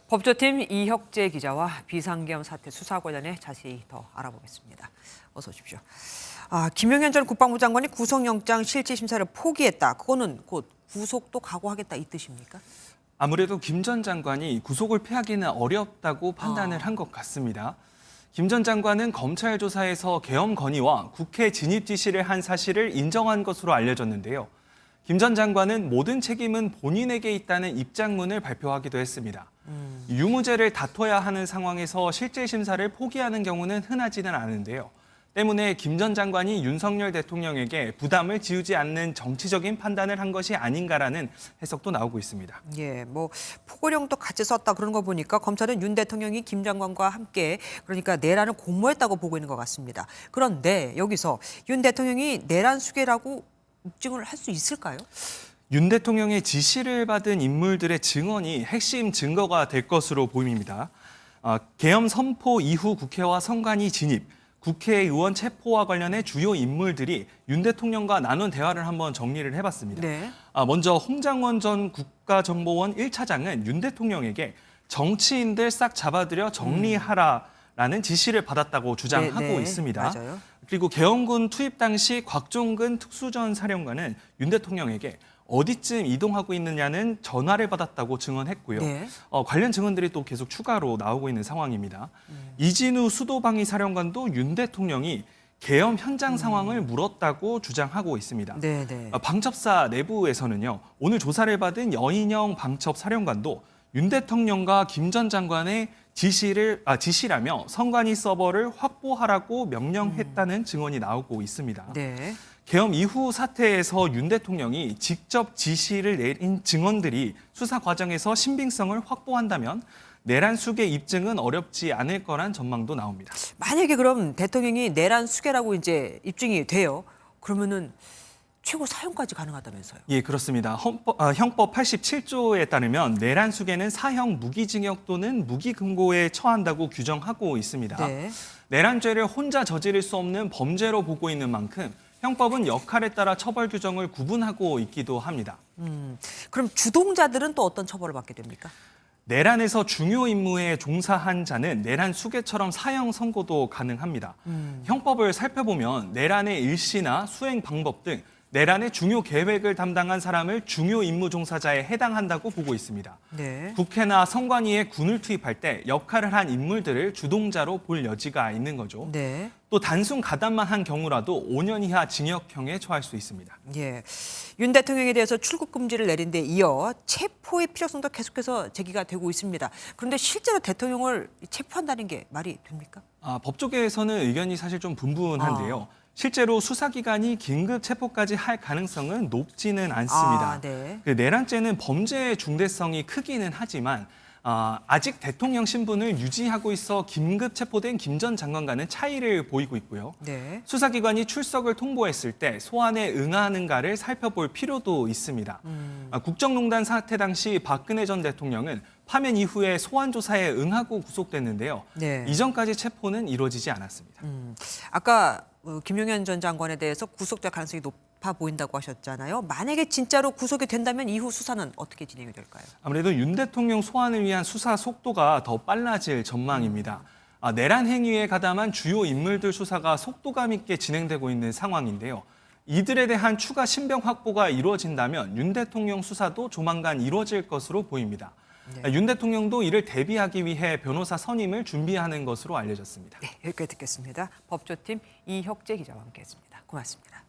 법조팀 이혁재 기자와 비상계엄 사태 수사 관련해 자세히 더 알아보겠습니다. 어서 오십시오. 김용현 전 국방부 장관이 구속영장 실질 심사를 포기했다. 그거는 곧 구속도 각오하겠다 이 뜻입니까? 아무래도 김 전 장관이 구속을 피하기는 어렵다고 판단을 한 것 같습니다. 김 전 장관은 검찰 조사에서 계엄 건의와 국회 진입 지시를 한 사실을 인정한 것으로 알려졌는데요. 김 전 장관은 모든 책임은 본인에게 있다는 입장문을 발표하기도 했습니다. 유무죄를 다퉈야 하는 상황에서 실질 심사를 포기하는 경우는 흔하지는 않은데요. 때문에 김 전 장관이 윤석열 대통령에게 부담을 지우지 않는 정치적인 판단을 한 것이 아닌가라는 해석도 나오고 있습니다. 예, 포고령도 같이 썼다 그런 거 보니까 검찰은 윤 대통령이 김 장관과 함께 그러니까 내란을 공모했다고 보고 있는 것 같습니다. 그런데 여기서 윤 대통령이 내란 수괴라고 입증을 할 수 있을까요? 윤 대통령의 지시를 받은 인물들의 증언이 핵심 증거가 될 것으로 보입니다. 계엄 선포 이후 국회와 선관위 진입, 국회의원 체포와 관련해 주요 인물들이 윤 대통령과 나눈 대화를 한번 정리를 해봤습니다. 네. 먼저 홍장원 전 국가정보원 1차장은 윤 대통령에게 정치인들 싹 잡아들여 정리하라라는 지시를 받았다고 주장하고 있습니다. 맞아요. 그리고 계엄군 투입 당시 곽종근 특수전 사령관은 윤 대통령에게 어디쯤 이동하고 있느냐는 전화를 받았다고 증언했고요. 네. 관련 증언들이 또 계속 추가로 나오고 있는 상황입니다. 이진우 수도방위 사령관도 윤 대통령이 계엄 현장 상황을 물었다고 주장하고 있습니다. 네. 방첩사 내부에서는요, 오늘 조사를 받은 여인영 방첩 사령관도 윤 대통령과 김 전 장관의 지시라며 선관위 서버를 확보하라고 명령했다는 증언이 나오고 있습니다. 네. 계엄 이후 사태에서 윤 대통령이 직접 지시를 내린 증언들이 수사 과정에서 신빙성을 확보한다면 내란 수괴 입증은 어렵지 않을 거란 전망도 나옵니다. 만약에 그럼 대통령이 내란 수괴라고 이제 입증이 돼요. 그러면은 최고 사형까지 가능하다면서요? 예, 그렇습니다. 형법 87조에 따르면 내란 수괴는 사형 무기징역 또는 무기금고에 처한다고 규정하고 있습니다. 네. 내란죄를 혼자 저지를 수 없는 범죄로 보고 있는 만큼 형법은 역할에 따라 처벌 규정을 구분하고 있기도 합니다. 그럼 주동자들은 또 어떤 처벌을 받게 됩니까? 내란에서 중요 임무에 종사한 자는 내란 수괴처럼 사형 선고도 가능합니다. 형법을 살펴보면 내란의 일시나 수행 방법 등 내란의 중요 계획을 담당한 사람을 중요 임무 종사자에 해당한다고 보고 있습니다. 네. 국회나 선관위에 군을 투입할 때 역할을 한 인물들을 주동자로 볼 여지가 있는 거죠. 네. 또 단순 가담만 한 경우라도 5년 이하 징역형에 처할 수 있습니다. 예. 윤 대통령에 대해서 출국 금지를 내린 데 이어 체포의 필요성도 계속해서 제기가 되고 있습니다. 그런데 실제로 대통령을 체포한다는 게 말이 됩니까? 법조계에서는 의견이 사실 좀 분분한데요. 실제로 수사기관이 긴급 체포까지 할 가능성은 높지는 않습니다. 네. 내란죄는 범죄의 중대성이 크기는 하지만 아직 대통령 신분을 유지하고 있어 긴급 체포된 김 전 장관과는 차이를 보이고 있고요. 네. 수사기관이 출석을 통보했을 때 소환에 응하는가를 살펴볼 필요도 있습니다. 국정농단 사태 당시 박근혜 전 대통령은 파면 이후에 소환 조사에 응하고 구속됐는데요. 네. 이전까지 체포는 이루어지지 않았습니다. 아까 김용현 전 장관에 대해서 구속될 가능성이 높아 보인다고 하셨잖아요. 만약에 진짜로 구속이 된다면 이후 수사는 어떻게 진행이 될까요? 아무래도 윤 대통령 소환을 위한 수사 속도가 더 빨라질 전망입니다. 내란 행위에 가담한 주요 인물들 수사가 속도감 있게 진행되고 있는 상황인데요. 이들에 대한 추가 신병 확보가 이루어진다면 윤 대통령 수사도 조만간 이루어질 것으로 보입니다. 네. 윤 대통령도 이를 대비하기 위해 변호사 선임을 준비하는 것으로 알려졌습니다. 네, 여기까지 듣겠습니다. 법조팀 이혁재 기자와 함께했습니다. 고맙습니다.